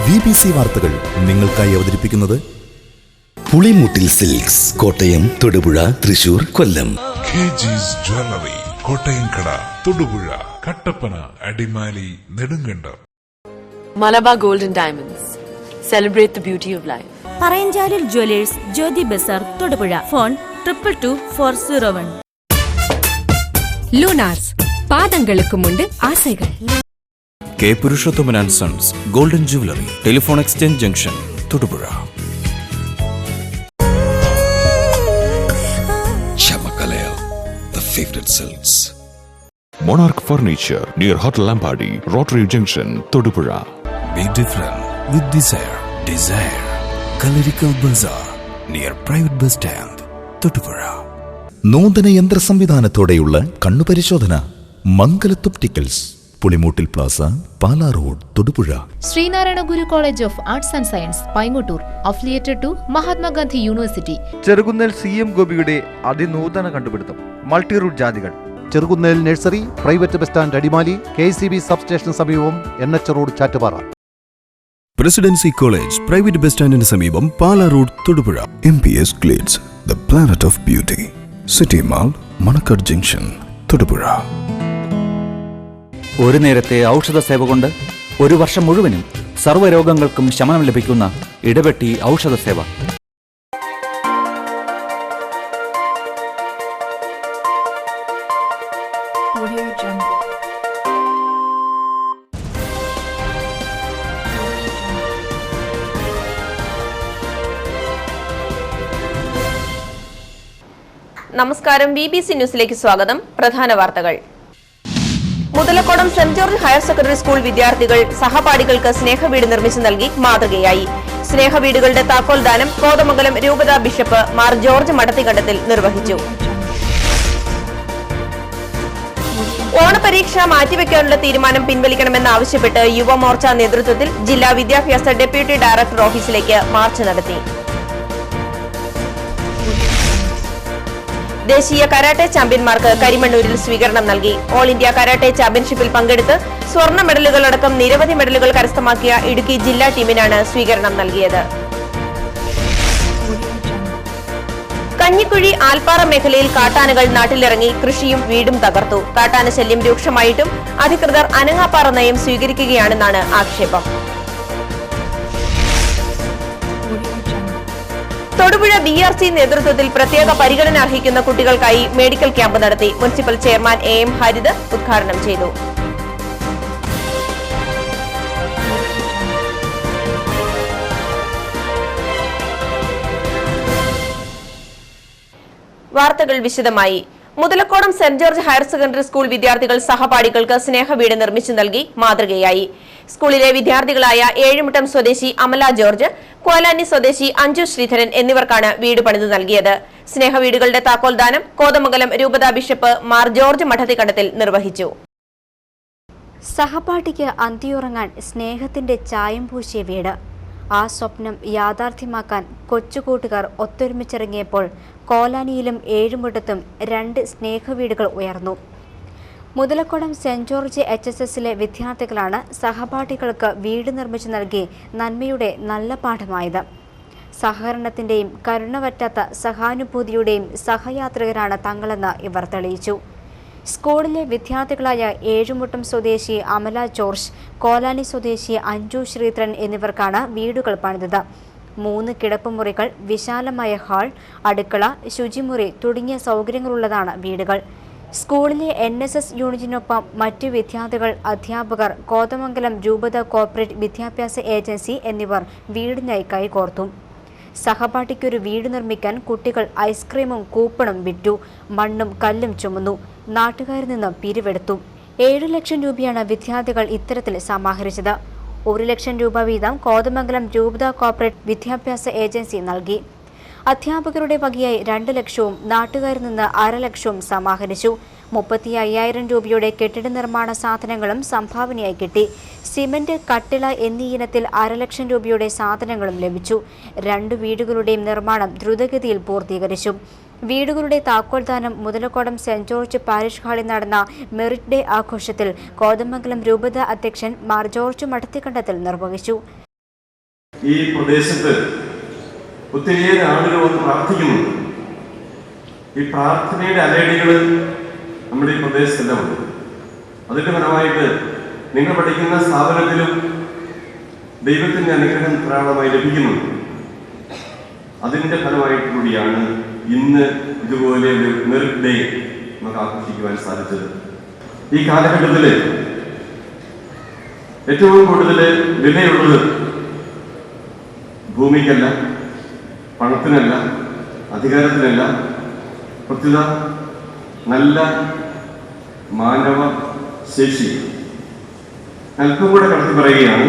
BBC വാർത്തകൾ നിങ്ങൾക്കായി അവതരിപ്പിക്കുന്നത് Pulimoottil silks, Kottayam, Thodupuzha, Thrissur, Kollam. KG's jewellery, കോട്ടയംകട, Thodupuzha, Kattappana, Adimali, Nedumkandam. Malabar golden diamonds, celebrate the beauty of life. Parayanchalil jewellers, Jyothi Bazar, Thodupuzha. Phone 222401. Lunars, പാദங்களுக்குമുണ്ട് ആസൈകൾ. K Purushothaman and sons golden jewellery, telephone exchange junction, Thodupuzha. Chamakalaya, the favorite silks. Monarch Furniture near Hotel Lambadi, Rotary Junction, Todupuzha. Be different with desire. Desire. Colorical Bazaar near Private Bus Stand, Thodupuzha. നൂതന യന്ത്ര സംവിധാനത്തോടെയുള്ള കണ്ണുപരിശോധന. Mangalath opticals, Pulimoottil plaza, Pala road, Thodupuzha. Sree Narayana Guru college of arts and science, Paingottoor, affiliated to Mahatma Gandhi university. Cherukunnel CM ഗോപിയുടെ അതിനൂതന കണ്ടുപിടുത്തം multi root ജാതികൾ. Cherukunnel nursery, private bus stand, Adimali, KCB സബ്സ്റ്റേഷന് സമീപം, NH road, Chattupara. Presidency college, private bus സ്റ്റാൻഡിന് സമീപം, Pala road, Thodupuzha. MPS glitz, the planet of beauty, city mall, Manakkad junction, Thodupuzha. ഒരു നേരത്തെ ഔഷധ സേവ കൊണ്ട് ഒരു വർഷം മുഴുവനും സർവ്വരോഗങ്ങൾക്കും ശമനം ലഭിക്കുന്ന ഇടപെട്ടി ഔഷധ സേവ. നമസ്കാരം, BBC ന്യൂസിലേക്ക് സ്വാഗതം. പ്രധാന വാർത്തകൾ. Muthalakodam saint George higher secondary school വിദ്യാർത്ഥികൾ സഹപാഠികൾക്ക് സ്നേഹവീട് നിർമ്മിച്ചു നൽകി മാതൃകയായി. സ്നേഹവീടുകളുടെ താക്കോൽദാനം കോതമംഗലം രൂപതാ ബിഷപ്പ് മാർ ജോർജ് മടത്തിക്കണ്ടത്തിൽ നിർവഹിച്ചു. ഓണപരീക്ഷ മാറ്റിവെക്കാനുള്ള തീരുമാനം പിൻവലിക്കണമെന്നാവശ്യപ്പെട്ട് യുവമോർച്ച നേതൃത്വത്തിൽ ജില്ലാ വിദ്യാഭ്യാസ ഡെപ്യൂട്ടി ഡയറക്ടർ ഓഫീസിലേക്ക് മാർച്ച് നടത്തി. ദേശീയ കരാട്ടെ ചാമ്പ്യന്മാർക്ക് കരിമണ്ണൂരിൽ സ്വീകരണം നൽകി. ഓൾ ഇന്ത്യ കരാട്ടെ ചാമ്പ്യൻഷിപ്പിൽ പങ്കെടുത്ത് സ്വർണ്ണ മെഡലുകളടക്കം നിരവധി മെഡലുകൾ കരസ്ഥമാക്കിയ ഇടുക്കി ജില്ലാ ടീമിനാണ് സ്വീകരണം നൽകിയത്. കഞ്ഞിക്കുഴി ആൽപ്പാറ മേഖലയിൽ കാട്ടാനകൾ നാട്ടിലിറങ്ങി കൃഷിയും വീടും തകർത്തു. കാട്ടാന ശല്യം രൂക്ഷമായിട്ടും അധികൃതർ അനങ്ങാപ്പാറ നയം സ്വീകരിക്കുകയാണെന്നാണ് ആക്ഷേപം. തൊടുപുഴ BRC നേതൃത്വത്തിൽ പ്രത്യേക പരിഗണന അർഹിക്കുന്ന കുട്ടികൾക്കായി മെഡിക്കൽ ക്യാമ്പ് നടത്തി. മുനിസിപ്പൽ ചെയർമാൻ AM ഹരിത് ഉദ്ഘാടനം ചെയ്തു. വാർത്തകൾ വിശദമായി. Muthalakodam saint George higher secondary school വിദ്യാർത്ഥികൾ സഹപാഠികൾക്ക് സ്നേഹവീട് നിർമ്മിച്ചു നൽകി മാതൃകയായി. സ്കൂളിലെ വിദ്യാർത്ഥികളായ ഏഴുമുട്ടം സ്വദേശി അമല ജോർജ്, കോലാനി സ്വദേശി അഞ്ജു ശ്രീധരൻ എന്നിവർക്കാണ് വീട് പണിതു നൽകിയത്. സ്നേഹവീടുകളുടെ താക്കോൽദാനം കോതമംഗലം രൂപതാ ബിഷപ്പ് മാർ ജോർജ് മഠത്തിക്കണ്ടത്തിൽ നിർവഹിച്ചു. സഹപാഠിക്ക് അന്തിയുറങ്ങാൻ സ്നേഹത്തിന്റെ ചായം പൂശിയ വീട്. ആ സ്വപ്നം യാഥാർത്ഥ്യമാക്കാൻ കൊച്ചുകൂട്ടുകാർ ഒത്തൊരുമിച്ചിറങ്ങിയപ്പോൾ കോലാനിയിലും ഏഴുമുട്ടത്തും 2 സ്നേഹവീടുകൾ ഉയർന്നു. മുതലക്കോടം സെന്റ് ജോർജ് HSSലെ വിദ്യാർത്ഥികളാണ് സഹപാഠികൾക്ക് വീട് നിർമ്മിച്ചു നൽകി നന്മയുടെ നല്ല പാഠമായത്. സഹകരണത്തിന്റെയും കരുണവറ്റാത്ത സഹാനുഭൂതിയുടെയും സഹയാത്രികരാണ് തങ്ങളെന്ന് ഇവർ തെളിയിച്ചു. സ്കൂളിലെ വിദ്യാർത്ഥികളായ ഏഴുമുട്ടം സ്വദേശി അമല ജോർജ്, കോലാനി സ്വദേശി അഞ്ജു ശ്രീധരൻ എന്നിവർക്കാണ് വീടുകൾ പണിതത്. 3 കിടപ്പുമുറികൾ, വിശാലമായ ഹാൾ, അടുക്കള, ശുചിമുറി തുടങ്ങിയ സൗകര്യങ്ങളുള്ളതാണ് വീടുകൾ. സ്കൂളിലെ NSS യൂണിറ്റിനൊപ്പം മറ്റു വിദ്യാർത്ഥികൾ, അധ്യാപകർ, കോതമംഗലം രൂപത കോർപ്പറേറ്റ് വിദ്യാഭ്യാസ ഏജൻസി എന്നിവർ വീടിനായി കൈകോർത്തു. സഹപാഠിക്കൊരു വീട് നിർമ്മിക്കാൻ കുട്ടികൾ ഐസ്ക്രീമും കൂപ്പണും വിറ്റു. മണ്ണും കല്ലും ചുമന്നു. നാട്ടുകാരിൽ നിന്നും പിരിവെടുത്തു. 7 ലക്ഷം രൂപയാണ് വിദ്യാർത്ഥികൾ ഇത്തരത്തിൽ സമാഹരിച്ചത്. 1 ലക്ഷം രൂപ വീതം കോതമംഗലം രൂപത കോർപ്പറേറ്റ് വിദ്യാഭ്യാസ ഏജൻസി നൽകി. അധ്യാപകരുടെ വകയായി 2 ലക്ഷവും നാട്ടുകാരിൽ നിന്ന് 1/2 ലക്ഷവും സമാഹരിച്ചു. 35,000 രൂപയുടെ കെട്ടിട നിർമ്മാണ സാധനങ്ങളും സംഭാവനയായി കിട്ടി. സിമന്റ്, കട്ടിള എന്നീ ഇനത്തിൽ 1/2 ലക്ഷം രൂപയുടെ സാധനങ്ങളും ലഭിച്ചു. 2 വീടുകളുടെയും നിർമ്മാണം ദ്രുതഗതിയിൽ പൂർത്തീകരിച്ചു. വീടുകളുടെ താക്കോൽദാനം മുതലക്കോടം സെന്റ് ജോർജ് പാരിഷ് ഹാളിൽ നടന്ന മെറിറ്റ് ഡേ ആഘോഷത്തിൽ കോതമംഗലം രൂപത അധ്യക്ഷൻ മാർ ജോർജ് മഠത്തിക്കണ്ടത്തിൽ നിർവഹിച്ചു. ഈ പ്രദേശത്ത് ഒത്തിരിയേറെ ആളുകൾ വന്ന് പ്രാർത്ഥിക്കുന്നുണ്ട്. ഈ പ്രാർത്ഥനയുടെ അലയടികൾ നമ്മുടെ ഈ പ്രദേശത്തെല്ലാം ഉണ്ട്. അതിന്റെ ഫലമായിട്ട് നിങ്ങൾ പഠിക്കുന്ന സ്ഥാപനത്തിലും ദൈവത്തിന്റെ അനുഗ്രഹം ധാരാളമായി ലഭിക്കുന്നുണ്ട്. അതിന്റെ ഫലമായിട്ട് കൂടിയാണ് ഇന്ന് ഇതുപോലെ ഒരു മെറിറ്റ് ഡേ നമുക്ക് ആഘോഷിക്കുവാൻ സാധിച്ചത്. ഈ കാലഘട്ടത്തിൽ ഏറ്റവും കൂടുതൽ വിലയുള്ളത് ഭൂമിക്കല്ല, പണത്തിനല്ല, അധികാരത്തിനല്ല, പ്രത്യുത നല്ല മാനവ ശേഷി. അല്പം കൂടെ കടത്തി പറയുകയാണ്,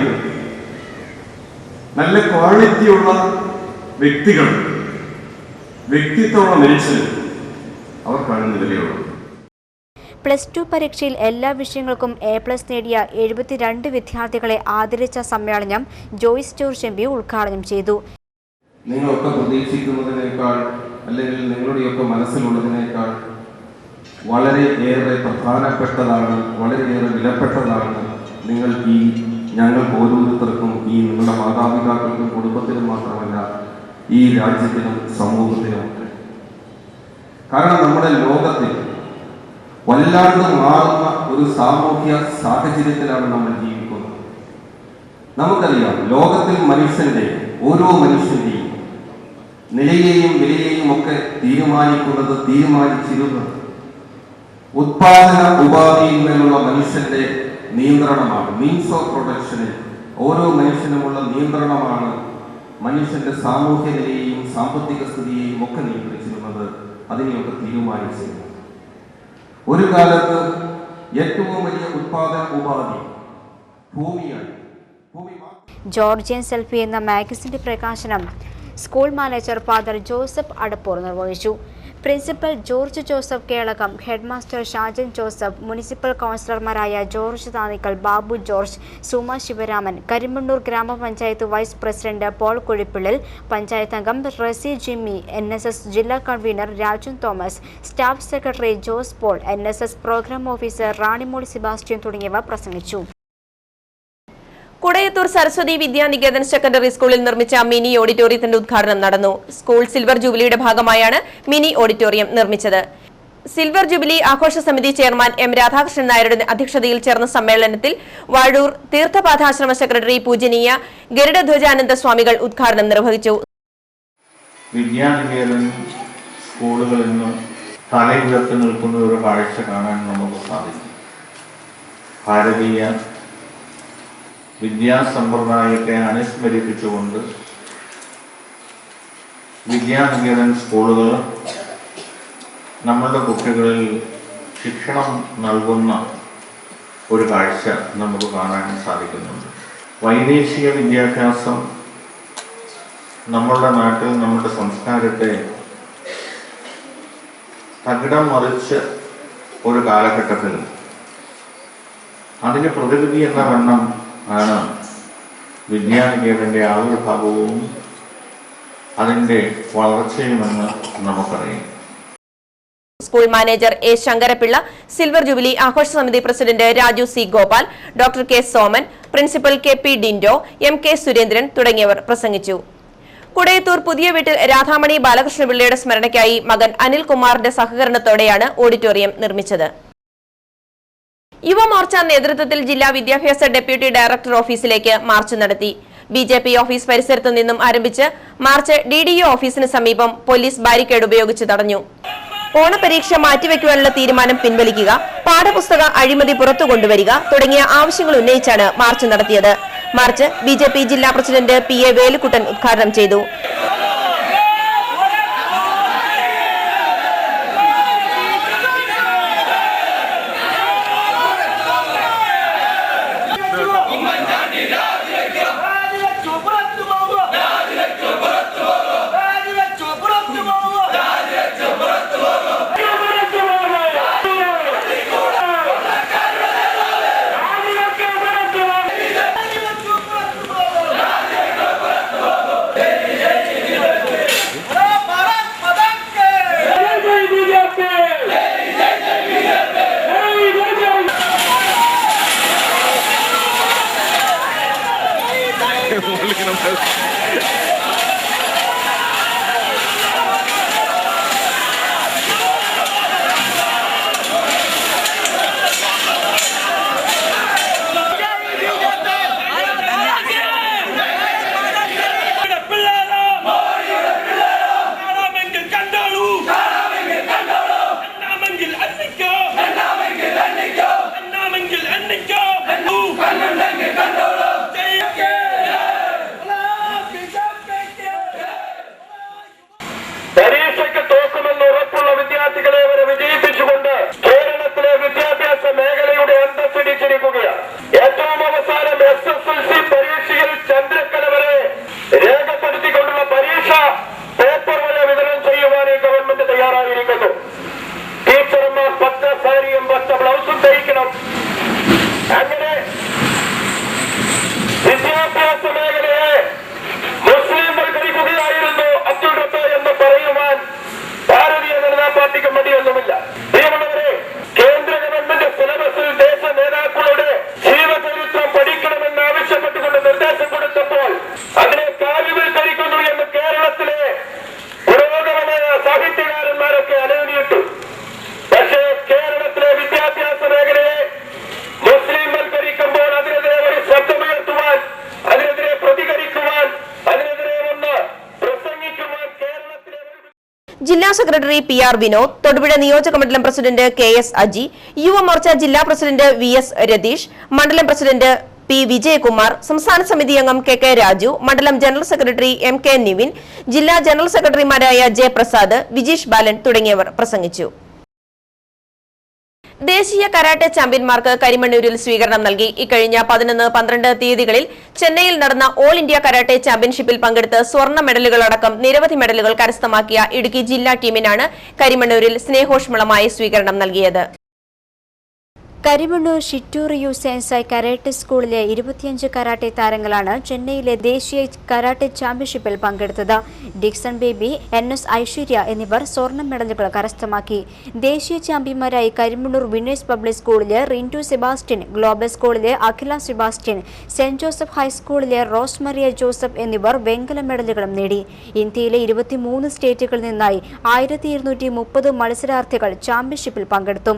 നല്ല ക്വാളിറ്റിയുള്ള വ്യക്തികൾ, വ്യക്തിത്വമുള്ള മനുഷ്യർ, അവർക്കാണ് ഇന്ന് വിലയുള്ളത്. +2 പരീക്ഷയിൽ എല്ലാ വിഷയങ്ങൾക്കും A+ നേടിയ 72 വിദ്യാർത്ഥികളെ ആദരിച്ച സമ്മേളനം ജോയ്സ് ജോർജ് MP ഉദ്ഘാടനം ചെയ്തു. നിങ്ങളൊക്കെ പ്രതീക്ഷിക്കുന്നതിനേക്കാൾ അല്ലെങ്കിൽ നിങ്ങളുടെയൊക്കെ മനസ്സിലുള്ളതിനേക്കാൾ വളരെ ഏറെ പ്രധാനപ്പെട്ടതാണ്, വളരെയേറെ വിലപ്പെട്ടതാണ് ഞങ്ങൾക്ക് ഓരോരുത്തർക്കും, ഈ നിങ്ങളുടെ മാതാപിതാക്കൾക്കും കുടുംബത്തിനും മാത്രമല്ല, ഈ രാജ്യത്തിനും സമൂഹത്തിനും. കാരണം നമ്മുടെ ലോകത്തിൽ വല്ലാണ്ട് മാറുന്ന ഒരു സാമൂഹ്യ സാഹചര്യത്തിലാണ് നമ്മൾ ജീവിക്കുന്നത്. നമുക്കറിയാം, ലോകത്തിൽ ഓരോ മനുഷ്യന്റെയും നിലയെയും വിലയെയും ഒക്കെ തീരുമാനിച്ചിരുന്നത് ഉത്പാദന ഉപാധിയിന്മേലുള്ള മനുഷ്യന്റെ നിയന്ത്രണമാണ്. മീൻസ് ഓഫ് പ്രൊഡക്ഷനിൽ ഓരോ മനുഷ്യനുമുള്ള നിയന്ത്രണമാണ് മനുഷ്യന്റെ സാമൂഹ്യ നിലയെയും സാമ്പത്തിക സ്ഥിതിയെയും ഒക്കെ നിയന്ത്രിച്ചിരുന്നത്, അതിനെയൊക്കെ തീരുമാനിച്ചിരുന്നത്. ഒരു കാലത്ത് ഏറ്റവും വലിയ ഉത്പാദന ഉപാധി ഭൂമിയാണ്. ജോർജിയൻ സെൽഫി എന്ന മാഗസിന്റെ പ്രകാശനം school manager father Joseph Adappur നിർവഹിച്ചു. Principal George Joseph Kelakam, headmaster Shajan Joseph, municipal കൗൺസിലർമാരായ ജോർജ് താനിക്കൽ, ബാബു ജോർജ്, സുമ ശിവരാമൻ, കരിമണ്ണൂർ ഗ്രാമപഞ്ചായത്ത് vice president Paul Kuzhippillil, panchayat അംഗം റസി ജിമ്മി, NSS ജില്ലാ convener Rajan Thomas, staff secretary Jose Paul, NSS programme officer Ranimol Sebastian തുടങ്ങിയവർ പ്രസംഗിച്ചു. കുടയത്തൂർ സരസ്വതി വിദ്യാനികേതൻ സെക്കൻഡറി സ്കൂളിൽ നിർമ്മിച്ച മിനി ഓഡിറ്റോറിയത്തിന്റെ ഉദ്ഘാടനം നടന്നു. സ്കൂൾ സിൽവർ ജൂബിലിയുടെ ഭാഗമായാണ് മിനി ഓഡിറ്റോറിയം നിർമ്മിച്ചത്. സിൽവർ ജൂബിലി ആഘോഷ സമിതി ചെയർമാൻ M. രാധാകൃഷ്ണൻ നായരുടെ അധ്യക്ഷതയിൽ ചേർന്ന സമ്മേളനത്തിൽ വാഴൂർ തീർത്ഥപാദാശ്രമ സെക്രട്ടറി പൂജനീയ ഗരുഡധ്വജാനന്ദ സ്വാമികൾ ഉദ്ഘാടനം നിർവഹിച്ചു. വിദ്യാനികേതൻ സ്കൂളുകളിൽ നിന്നും തലയുയർത്തി നിൽക്കുന്ന ഒരു കാഴ്ച കാണാൻ നമുക്ക് സാധിക്കും. ഭാരതീയ വിദ്യാസമ്പ്രദായത്തെ അനുസ്മരിപ്പിച്ചുകൊണ്ട് വിദ്യാനികേതൻ സ്കൂളുകൾ നമ്മളുടെ കുട്ടികളിൽ ശിക്ഷണം നൽകുന്ന ഒരു കാഴ്ച നമുക്ക് കാണാൻ സാധിക്കുന്നുണ്ട്. വൈദേശിക വിദ്യാഭ്യാസം നമ്മളുടെ നാട്ടിൽ നമ്മുടെ സംസ്കാരത്തെ തകിടം മറിച്ച ഒരു കാലഘട്ടത്തിൽ അതിന് പ്രതിവിധി എന്ന വണ്ണം ആണ് വിദ്യാനികേതന്റെ ആവിർഭാവവും അതിന്റെ വളർച്ചയുമെന്ന് നമുക്കറിയാം. School manager A. Sankara Pillai, silver jubilee ആഘോഷ സമിതി president Raju C. Gopal, doctor K. Soman, principal KP Dindo, MK Surendran തുടങ്ങിയവർ പ്രസംഗിച്ചു. കുടയത്തൂർ പുതിയ വീട്ടിൽ രാധാമണി ബാലകൃഷ്ണപിള്ളയുടെ സ്മരണയ്ക്കായി മകൻ അനിൽകുമാറിന്റെ സഹകരണത്തോടെയാണ് ഓഡിറ്റോറിയം നിർമ്മിച്ചത്. യുവമോർച്ച നേതൃത്വത്തിൽ ജില്ലാ വിദ്യാഭ്യാസ ഡെപ്യൂട്ടി ഡയറക്ടർ ഓഫീസിലേക്ക് മാർച്ച് നടത്തി. BJP ഓഫീസ് പരിസരത്തു നിന്നും ആരംഭിച്ച് മാർച്ച് DDO ഓഫീസിന് സമീപം പോലീസ് ബാരിക്കേഡ് ഉപയോഗിച്ച് തടഞ്ഞു. ഓണപരീക്ഷ മാറ്റിവെക്കുവാനുള്ള തീരുമാനം പിൻവലിക്കുക, പാഠപുസ്തക അഴിമതി പുറത്തു കൊണ്ടുവരിക തുടങ്ങിയ ആവശ്യങ്ങൾ ഉന്നയിച്ചാണ് മാർച്ച് നടത്തിയത്. മാർച്ച് BJP ജില്ലാ പ്രസിഡന്റ് PA വേലുക്കുട്ടൻ ഉദ്ഘാടനം ചെയ്തു. പരീക്ഷയ്ക്ക് തോക്കുമെന്ന് ഉറപ്പുള്ള വിദ്യാർത്ഥികളെ വരെ വിജയിപ്പിച്ചുകൊണ്ട് കേരളത്തിലെ വിദ്യാഭ്യാസ മേഖലയുടെ അന്തസ്സിടിച്ചിരിക്കുകയാണ്. ഏറ്റവും അവസാനം SSLC പരീക്ഷയിൽ ചന്ദ്രക്കല വരെ രേഖപ്പെടുത്തിക്കൊണ്ടുള്ള പരീക്ഷ പേപ്പർ വരെ വിതരണം ചെയ്യുവാൻ ഈ ഗവൺമെന്റ് തയ്യാറായിരിക്കുന്നു. ടീച്ചർമാർ പച്ച സാരിയും പച്ച ബ്ലൗസും ധരിക്കണം. അങ്ങനെ വിദ്യാഭ്യാസ മേഖലയെ മുസ്ലിംവൽക്കരിക്കുകയായിരുന്നു അബ്ദുൾ റബ്ബ് എന്ന് പറയുവാൻ ഭാരതീയ ജനതാ പാർട്ടിക്ക് മടിയൊന്നുമില്ല. പ്രിയമുള്ളവരെ, കേന്ദ്ര ഗവൺമെന്റ് സിലബസിൽ ദേശ നേതാക്കളുടെ ജീവചരിത്രം പഠിക്കണമെന്ന് ആവശ്യപ്പെട്ടുകൊണ്ട് നിർദ്ദേശം കൊടുത്തപ്പോൾ അതിനെ കാവ്യവൽക്കരിക്കുന്നു എന്ന് കേരളത്തിലെ പുരോഗമന സാഹിത്യകാരന്മാരൊക്കെ അലയൊലിയിട്ടു. പക്ഷേ കേരളത്തിലെ വിദ്യാഭ്യാസ മേഖലയെ മുസ്ലിംവൽക്കരിക്കുമ്പോൾ അതിനെതിരെ ഒരു ശബ്ദമുയർത്തുവാൻ, അതിനെതിരെ പ്രതികരിക്കുവാൻ, അതിനെതിരെ ഒന്ന് പ്രസംഗിക്കുവാൻ കേരളത്തിലെ ജില്ലാ സെക്രട്ടറി PR വിനോദ്, തൊടുപുഴ നിയോജക മണ്ഡലം പ്രസിഡന്റ് KS അജി, യുവമോർച്ച ജില്ലാ പ്രസിഡന്റ് VS രതീഷ്, മണ്ഡലം പ്രസിഡന്റ് P വിജയകുമാർ, സംസ്ഥാന സമിതി അംഗം KK രാജു, മണ്ഡലം ജനറൽ സെക്രട്ടറി MK നിവിൻ, ജില്ലാ ജനറൽ സെക്രട്ടറിമാരായ J പ്രസാദ്, വിജീഷ് ബാലൻ തുടങ്ങിയവർ പ്രസംഗിച്ചു. ദേശീയ കരാട്ടെ ചാമ്പ്യന്മാർക്ക് കരിമണ്ണൂരിൽ സ്വീകരണം നൽകി. ഇക്കഴിഞ്ഞ 11, 12 തീയതികളിൽ ചെന്നൈയിൽ നടന്ന ഓൾ ഇന്ത്യ കരാട്ടെ ചാമ്പ്യൻഷിപ്പിൽ പങ്കെടുത്ത് സ്വർണ്ണ മെഡലുകളടക്കം നിരവധി മെഡലുകൾ കരസ്ഥമാക്കിയ ഇടുക്കി ജില്ലാ ടീമിനാണ് കരിമണ്ണൂരിൽ സ്നേഹോഷ്മളമായി സ്വീകരണം നൽകിയത്. കരിമണ്ണൂർ ഷിറ്റൂറിയു സെൻസായ് കരാട്ടെ സ്കൂളിലെ 25 കരാട്ടെ താരങ്ങളാണ് ചെന്നൈയിലെ ദേശീയ കരാട്ടെ ചാമ്പ്യൻഷിപ്പിൽ പങ്കെടുത്തത്. ഡിക്സൺ ബേബി, NS ഐശ്വര്യ എന്നിവർ സ്വർണ്ണ മെഡലുകൾ കരസ്ഥമാക്കി. ദേശീയ ചാമ്പ്യന്മാരായി കരിമണ്ണൂർ വിന്നേഴ്സ് പബ്ലിക് സ്കൂളിലെ റിൻറ്റു സെബാസ്റ്റ്യൻ, ഗ്ലോബൽ സ്കൂളിലെ അഖില സെബാസ്റ്റ്യൻ, സെന്റ് ജോസഫ് ഹൈസ്കൂളിലെ റോസ്മറിയ ജോസഫ് എന്നിവർ വെങ്കല മെഡലുകളും നേടി. ഇന്ത്യയിലെ 23 സ്റ്റേറ്റുകളിൽ നിന്നായി 1230 മത്സരാർത്ഥികൾ ചാമ്പ്യൻഷിപ്പിൽ പങ്കെടുത്തു.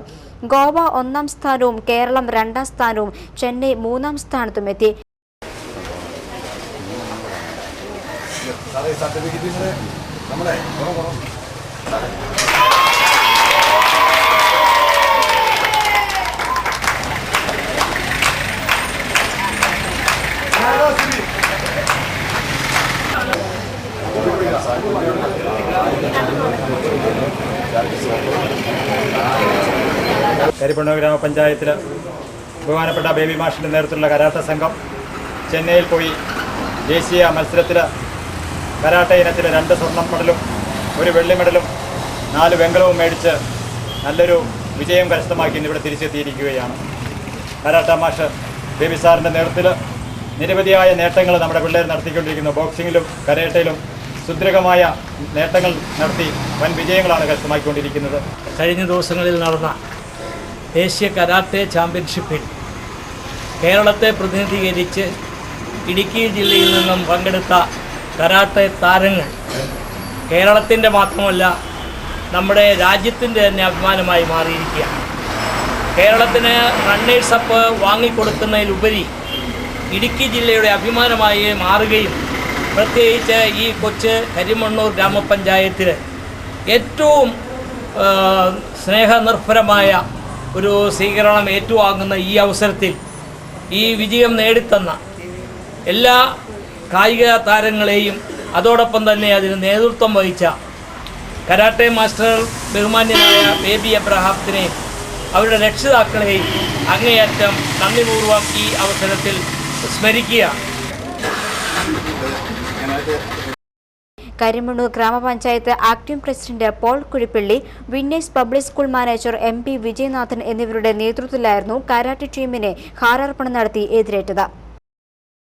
ഗോവ 1ാം സ്ഥാനവും കേരളം 2ാം സ്ഥാനവും ചെന്നൈ 3ാം സ്ഥാനത്തുമെത്തി. കരിപ്പണ്ണൂർ ഗ്രാമപഞ്ചായത്തിൽ ബഹുമാനപ്പെട്ട ബേബി മാഷിൻ്റെ നേതൃത്വത്തിലുള്ള കരാട്ടെ സംഘം ചെന്നൈയിൽ പോയി ദേശീയ മത്സരത്തിൽ കരാട്ടെ ഇനത്തിൽ 2 സ്വർണ്ണ മെഡലും 1 വെള്ളി മെഡലും 4 വെങ്കലവും മേടിച്ച് നല്ലൊരു വിജയം കരസ്ഥമാക്കി ഇന്നിവിടെ തിരിച്ചെത്തിയിരിക്കുകയാണ്. കരാട്ടെ മാഷ് ബേബി സാറിൻ്റെ നേതൃത്വത്തിൽ നിരവധിയായ നേട്ടങ്ങൾ നമ്മുടെ പിള്ളേർ നടത്തിക്കൊണ്ടിരിക്കുന്നു. ബോക്സിങ്ങിലും കരാട്ടയിലും സുദൃഢമായ നേട്ടങ്ങൾ നടത്തി വൻ വിജയങ്ങളാണ് കരസ്ഥമാക്കിക്കൊണ്ടിരിക്കുന്നത്. കഴിഞ്ഞ ദിവസങ്ങളിൽ നടന്ന ദേശീയ കരാട്ടെ ചാമ്പ്യൻഷിപ്പിൽ കേരളത്തെ പ്രതിനിധീകരിച്ച് ഇടുക്കി ജില്ലയിൽ നിന്നും പങ്കെടുത്ത കരാട്ടെ താരങ്ങൾ കേരളത്തിൻ്റെ മാത്രമല്ല നമ്മുടെ രാജ്യത്തിൻ്റെ തന്നെ അഭിമാനമായി മാറിയിരിക്കുകയാണ്. കേരളത്തിന് റണ്ണേഴ്സ് അപ്പ് വാങ്ങിക്കൊടുക്കുന്നതിലുപരി ഇടുക്കി ജില്ലയുടെ അഭിമാനമായി മാറുകയും പ്രത്യേകിച്ച് ഈ കൊച്ച് കരിമണ്ണൂർ ഗ്രാമപഞ്ചായത്തിൽ ഏറ്റവും സ്നേഹനിർഭരമായ ഒരു സ്വീകരണം ഏറ്റുവാങ്ങുന്ന ഈ അവസരത്തിൽ ഈ വിജയം നേടിത്തന്ന എല്ലാ കായിക താരങ്ങളെയും അതോടൊപ്പം തന്നെ അതിന് നേതൃത്വം വഹിച്ച കരാട്ടെ മാസ്റ്റർ ബഹുമാന്യനായ ബേബി എബ്രഹാത്തിനെയും അവരുടെ രക്ഷിതാക്കളെയും അങ്ങേയറ്റം നന്ദിപൂർവ്വം ഈ അവസരത്തിൽ സ്മരിക്കുകയാണ്. Karimannoor gramapanchayat acting president Paul Kuzhippally, winners public school manager MP Vijayanathan എന്നിവരുടെ നേതൃത്വത്തിലായിരുന്നു കരാട്ടെ ടീമിനെ ഹാരാർപ്പണം നടത്തി എതിരേറ്റത്.